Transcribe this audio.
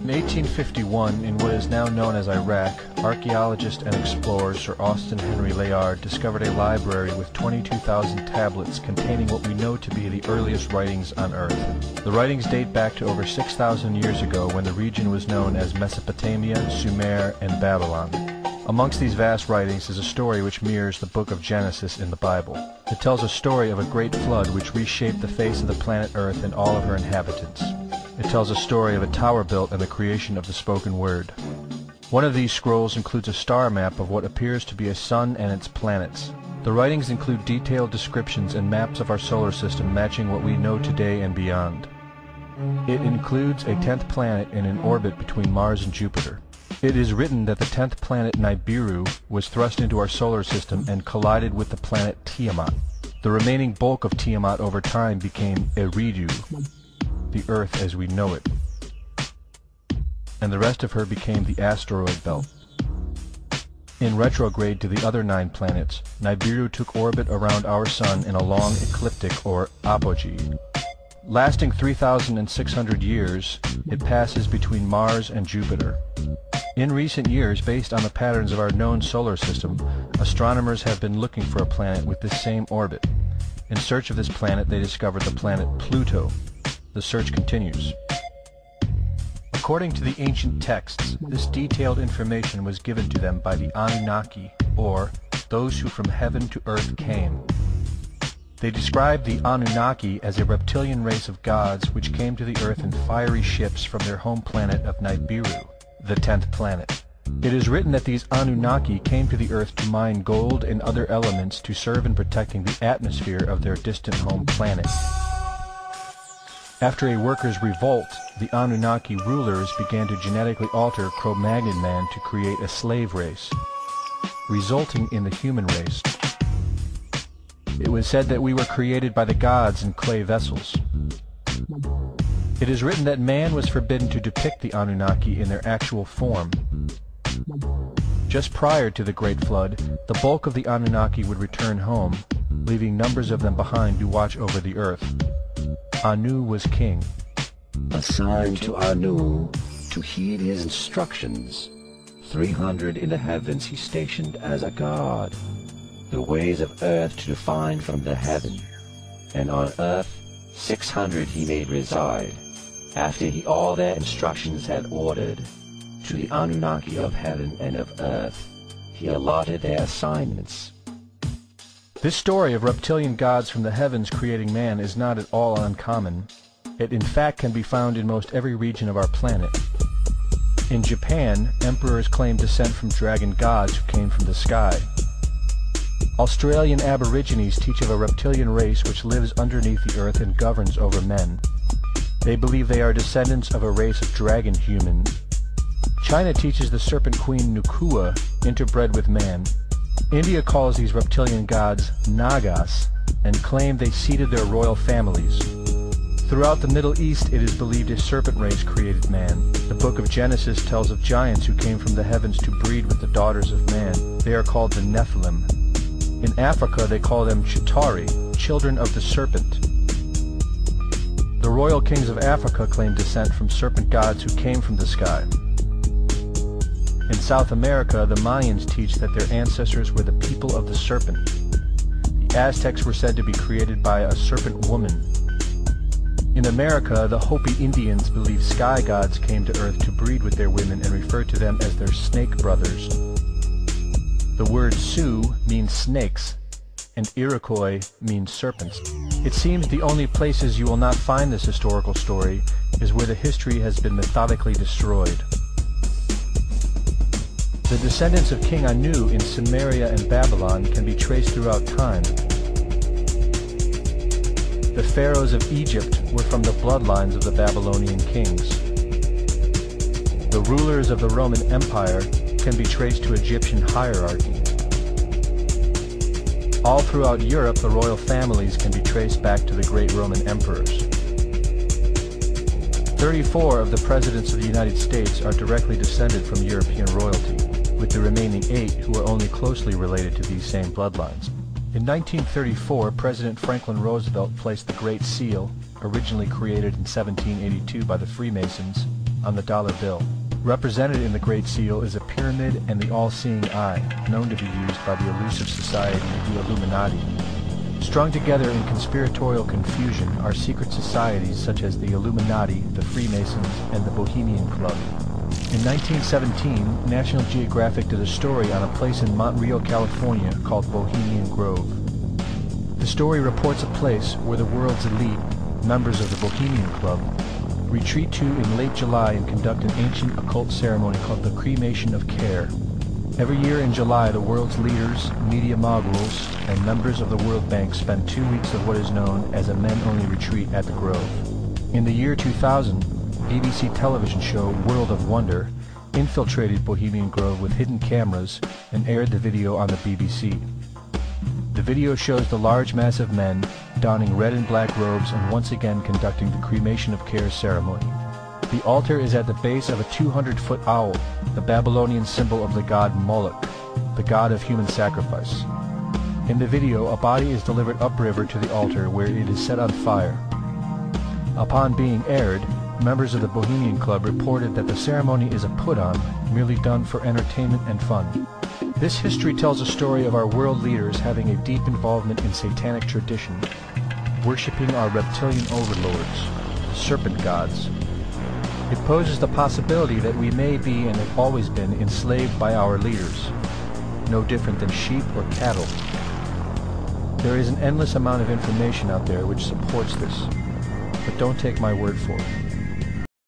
In 1851, in what is now known as Iraq, archaeologist and explorer Sir Austin Henry Layard discovered a library with 22,000 tablets containing what we know to be the earliest writings on Earth. The writings date back to over 6,000 years ago when the region was known as Mesopotamia, Sumer, and Babylon. Amongst these vast writings is a story which mirrors the book of Genesis in the Bible. It tells a story of a great flood which reshaped the face of the planet Earth and all of her inhabitants. It tells a story of a tower built and the creation of the spoken word. One of these scrolls includes a star map of what appears to be a sun and its planets. The writings include detailed descriptions and maps of our solar system matching what we know today and beyond. It includes a 10th planet in an orbit between Mars and Jupiter. It is written that the 10th planet Nibiru was thrust into our solar system and collided with the planet Tiamat. The remaining bulk of Tiamat over time became Eridu, the Earth as we know it, and the rest of her became the asteroid belt. In retrograde to the other 9 planets, Nibiru took orbit around our Sun in a long ecliptic or apogee. Lasting 3,600 years, it passes between Mars and Jupiter. In recent years, based on the patterns of our known solar system, astronomers have been looking for a planet with this same orbit. In search of this planet, they discovered the planet Pluto. The search continues. According to the ancient texts, this detailed information was given to them by the Anunnaki, or those who from heaven to earth came. They described the Anunnaki as a reptilian race of gods which came to the earth in fiery ships from their home planet of Nibiru, the 10th planet. It is written that these Anunnaki came to the earth to mine gold and other elements to serve in protecting the atmosphere of their distant home planet. After a workers' revolt, the Anunnaki rulers began to genetically alter Cro-Magnon man to create a slave race, resulting in the human race. It was said that we were created by the gods in clay vessels. It is written that man was forbidden to depict the Anunnaki in their actual form. Just prior to the Great Flood, the bulk of the Anunnaki would return home, leaving numbers of them behind to watch over the earth. Anu was king. Assigned to Anu to heed his instructions. 300 in the heavens he stationed as a god. The ways of earth to define from the heaven. And on earth 600 he made reside. After he all their instructions had ordered, to the Anunnaki of heaven and of earth he allotted their assignments. This story of reptilian gods from the heavens creating man is not at all uncommon. It in fact can be found in most every region of our planet. In Japan, emperors claim descent from dragon gods who came from the sky. Australian Aborigines teach of a reptilian race which lives underneath the earth and governs over men. They believe they are descendants of a race of dragon humans. China teaches the serpent queen Nukua interbred with man. India calls these reptilian gods Nagas and claim they seeded their royal families. Throughout the Middle East it is believed a serpent race created man. The book of Genesis tells of giants who came from the heavens to breed with the daughters of man. They are called the Nephilim. In Africa they call them Chitauri, children of the serpent. The royal kings of Africa claim descent from serpent gods who came from the sky. In South America, the Mayans teach that their ancestors were the people of the serpent. The Aztecs were said to be created by a serpent woman. In America, the Hopi Indians believe sky gods came to earth to breed with their women and refer to them as their snake brothers. The word Sioux means snakes, and Iroquois means serpents. It seems the only places you will not find this historical story is where the history has been methodically destroyed. The descendants of King Anu in Sumeria and Babylon can be traced throughout time. The pharaohs of Egypt were from the bloodlines of the Babylonian kings. The rulers of the Roman Empire can be traced to Egyptian hierarchy. All throughout Europe, the royal families can be traced back to the great Roman emperors. 34 of the presidents of the United States are directly descended from European royalty, with the remaining 8 who are only closely related to these same bloodlines. In 1934, President Franklin Roosevelt placed the Great Seal, originally created in 1782 by the Freemasons, on the dollar bill. Represented in the Great Seal is a pyramid and the all-seeing eye, known to be used by the elusive society, the Illuminati. Strung together in conspiratorial confusion are secret societies such as the Illuminati, the Freemasons, and the Bohemian Club. In 1917, National Geographic did a story on a place in Montreal, California called Bohemian Grove. The story reports a place where the world's elite, members of the Bohemian Club, retreat to in late July and conduct an ancient occult ceremony called the Cremation of Care. Every year in July, the world's leaders, media moguls, and members of the World Bank spend 2 weeks of what is known as a men-only retreat at the Grove. In the year 2000, BBC television show World of Wonder infiltrated Bohemian Grove with hidden cameras and aired the video on the BBC. The video shows the large mass of men donning red and black robes and once again conducting the Cremation of Care ceremony. The altar is at the base of a 200-foot owl, the Babylonian symbol of the god Moloch, the god of human sacrifice. In the video, a body is delivered upriver to the altar where it is set on fire. Upon being aired, members of the Bohemian Club reported that the ceremony is a put-on, merely done for entertainment and fun. This history tells a story of our world leaders having a deep involvement in satanic tradition, worshipping our reptilian overlords, the serpent gods. It poses the possibility that we may be and have always been enslaved by our leaders, no different than sheep or cattle. There is an endless amount of information out there which supports this, but don't take my word for it.